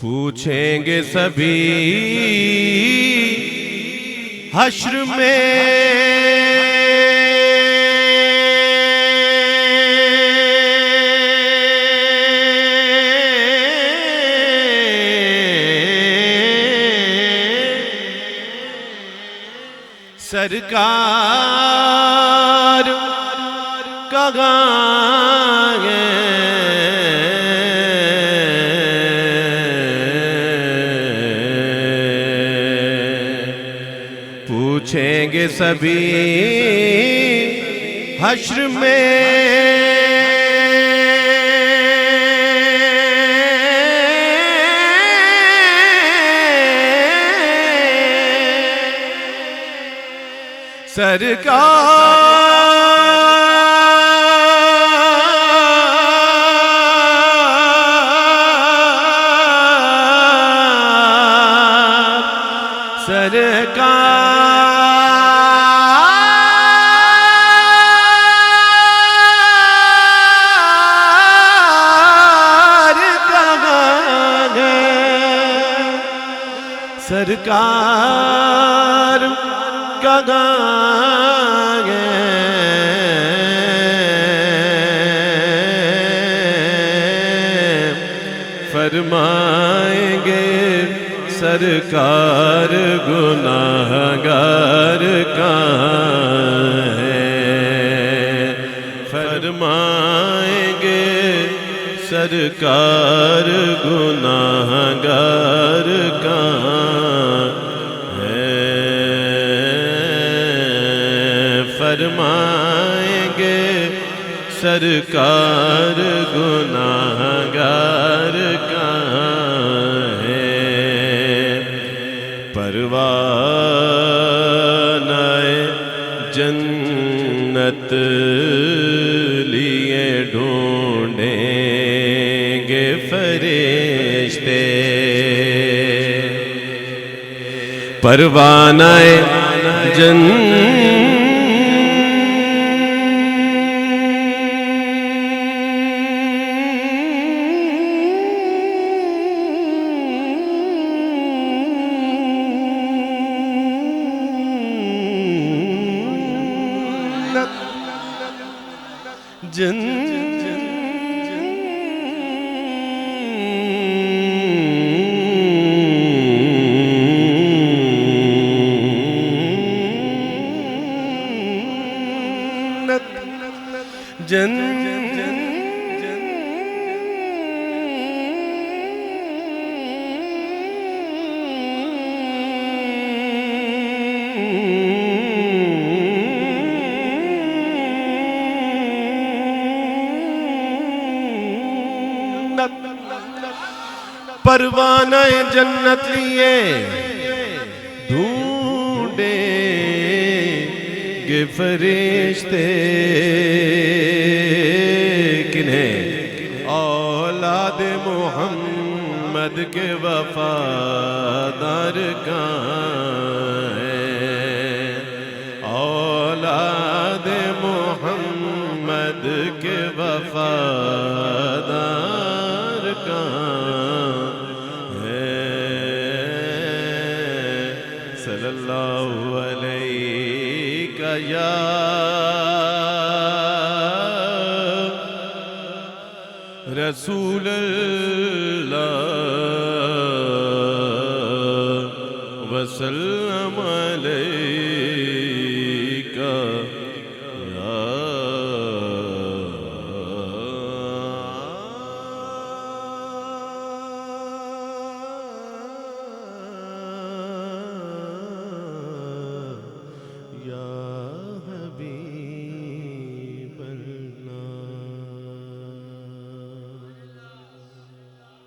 پوچھیں گے سبھی حشر میں سرکار کہاں ہے؟ پوچھیں گے سبھی حشر میں سرکار کہاں ہے؟ فرمائیں گے سرکار گناہگار کہاں ہے؟ فرمائیں گے سرکار گناہگار کہاں ہے؟ فرمائیں گے سرکار گناہگار کہاں ہے؟ پروانہ جنت لیے ڈھونڈیں گے فرشتے، پروانہ پروانہ جنت لیے ڈھونڈیں گے فرشتے، کنہیں؟ اولاد محمد کے وفادار کہاں ہیں؟ اولاد محمد کے وفادار کہاں ہے؟ صلی اللہ علیہ یا رسول اللہ